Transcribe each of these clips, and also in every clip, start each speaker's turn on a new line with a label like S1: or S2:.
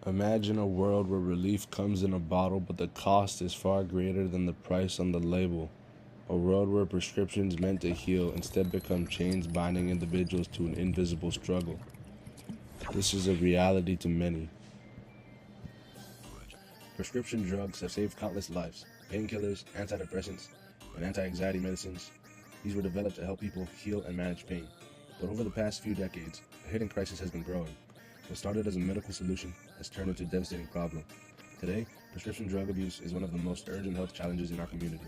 S1: Imagine a world where relief comes in a bottle, but the cost is far greater than the price on the label. A world where prescriptions meant to heal instead become chains binding individuals to an invisible struggle. This is a reality to many. Prescription drugs have saved countless lives. Painkillers, antidepressants, and anti-anxiety medicines. These were developed to help people heal and manage pain. But over the past few decades, a hidden crisis has been growing. What started as a medical solution has turned into a devastating problem. Today, prescription drug abuse is one of the most urgent health challenges in our community.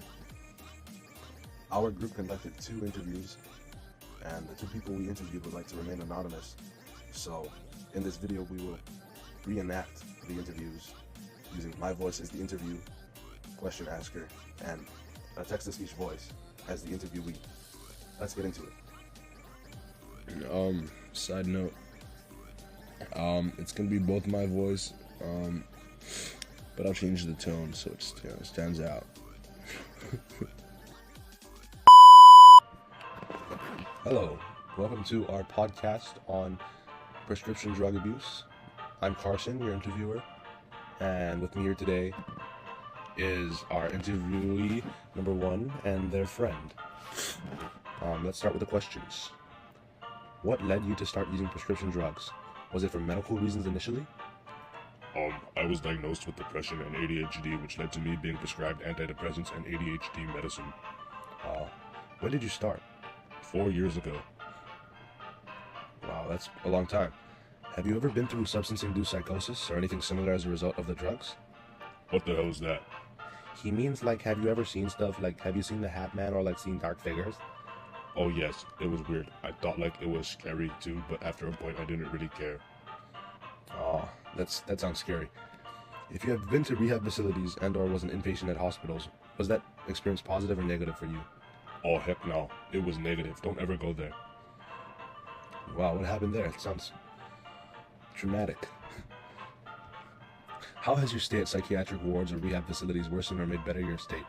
S1: Our group conducted 2 interviews, and the 2 people we interviewed would like to remain anonymous. So, in this video, we will reenact the interviews using my voice as the interview question asker and a text-to-speech voice as the interviewee. Let's get into it. Side note, it's gonna be both my voice, but I'll change the tone so it stands out. Hello, welcome to our podcast on prescription drug abuse. I'm Carson, your interviewer, and with me here today is our interviewee number 1 and their friend. Let's start with the questions. What led you to start using prescription drugs? Was it for medical reasons initially?
S2: I was diagnosed with depression and ADHD, which led to me being prescribed antidepressants and ADHD medicine.
S1: When did you start?
S2: 4 years ago.
S1: Wow, that's a long time. Have you ever been through substance-induced psychosis or anything similar as a result of the drugs?
S2: What the hell is that?
S1: He means, like, have you ever seen stuff, like, have you seen the Hat Man or, like, seen Dark Figures?
S2: Oh yes, it was weird. I thought like it was scary too, but after a point I didn't really care.
S1: Oh, that sounds scary. If you have been to rehab facilities and or was an inpatient at hospitals, was that experience positive or negative for you?
S2: Oh heck no, it was negative. Don't ever go there.
S1: Wow, what happened there? It sounds traumatic. How has your stay at psychiatric wards or rehab facilities worsened or made better your state?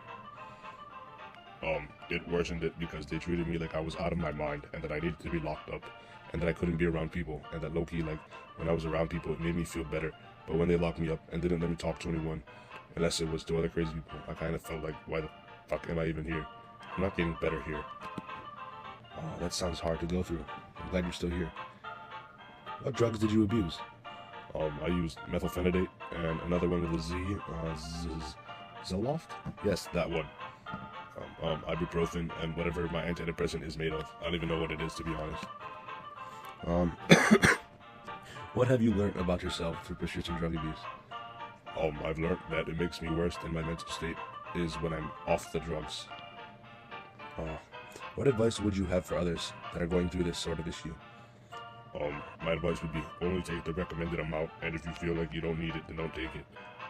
S2: It worsened it because they treated me like I was out of my mind and that I needed to be locked up and that I couldn't be around people and that low-key, like, when I was around people it made me feel better. But when they locked me up and didn't let me talk to anyone, unless it was to other crazy people, I kind of felt like, why the fuck am I even here? I'm not getting better here.
S1: Oh, that sounds hard to go through. I'm glad you're still here. What drugs did you abuse?
S2: I used methylphenidate and another one with a Z,
S1: Zoloft?
S2: yes, that one. Ibuprofen and whatever my antidepressant is made of. I don't even know what it is, to be honest.
S1: What have you learned about yourself through prescription drug abuse?
S2: I've learned that it makes me worse than my mental state is when I'm off the drugs.
S1: What advice would you have for others that are going through this sort of issue?
S2: My advice would be only take the recommended amount, and if you feel like you don't need it, then don't take it.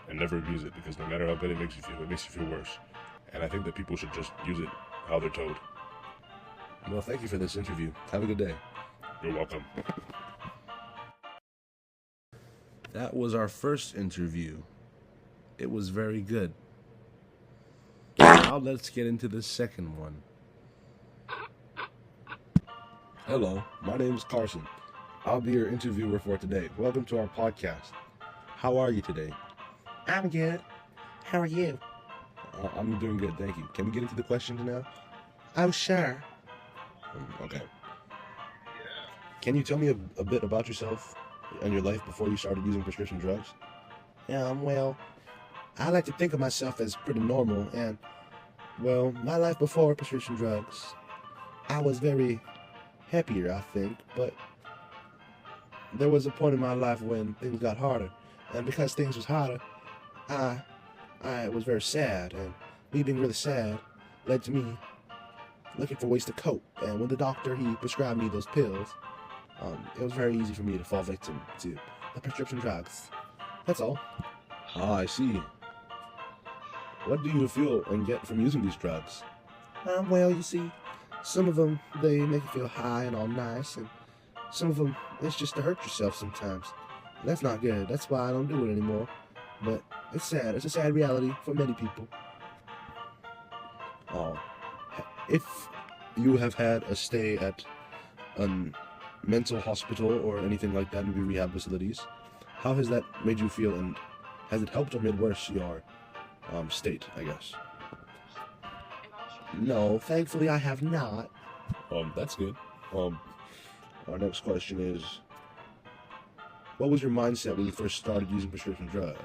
S2: And never abuse it, because no matter how good it makes you feel worse. And I think that people should just use it how they're told.
S1: Well, thank you for this interview. Have a good day.
S2: You're welcome.
S1: That was our first interview. It was very good. Now let's get into the second one. Hello, my name is Carson. I'll be your interviewer for today. Welcome to our podcast. How are you today?
S3: I'm good. How are you?
S1: I'm doing good, thank you. Can we get into the questions now?
S3: Oh, sure.
S1: Okay. Can you tell me a bit about yourself and your life before you started using prescription drugs?
S3: Well, I like to think of myself as pretty normal, and, well, my life before prescription drugs, I was very happier, I think, but there was a point in my life when things got harder, and because things was harder, I was very sad, and me being really sad led to me looking for ways to cope. And when the doctor, he prescribed me those pills, it was very easy for me to fall victim to the prescription drugs. That's all.
S1: I see. What do you feel and get from using these drugs?
S3: Well, you see, some of them, they make you feel high and all nice, and some of them, it's just to hurt yourself sometimes. That's not good. That's why I don't do it anymore. But it's sad. It's a sad reality for many people.
S1: If you have had a stay at a mental hospital or anything like that, maybe rehab facilities, How has that made you feel, and has it helped or made worse your state, I guess?
S3: No, thankfully I have not.
S1: That's good. Our next question is, what was your mindset when you first started using prescription drugs?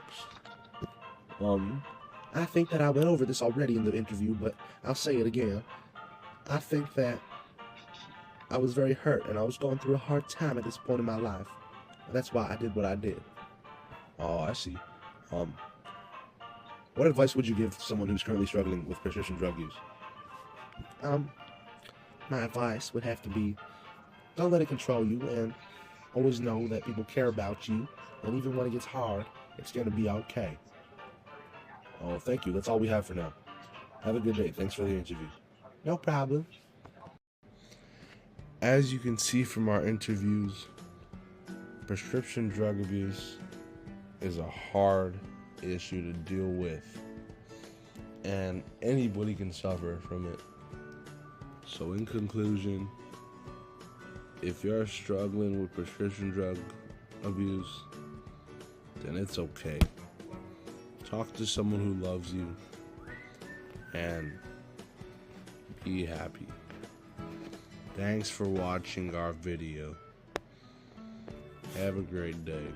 S3: I think that I went over this already in the interview, but I'll say it again. I think that I was very hurt and I was going through a hard time at this point in my life. That's why I did what I did.
S1: Oh, I see. What advice would you give someone who's currently struggling with prescription drug use?
S3: My advice would have to be, don't let it control you, and always know that people care about you, and even when it gets hard, it's going to be okay.
S1: Oh, thank you. That's all we have for now. Have a good day. Thanks for the interview.
S3: No problem.
S1: As you can see from our interviews, prescription drug abuse is a hard issue to deal with, and anybody can suffer from it. So in conclusion, if you're struggling with prescription drug abuse, then it's okay. Talk to someone who loves you and be happy. Thanks for watching our video. Have a great day.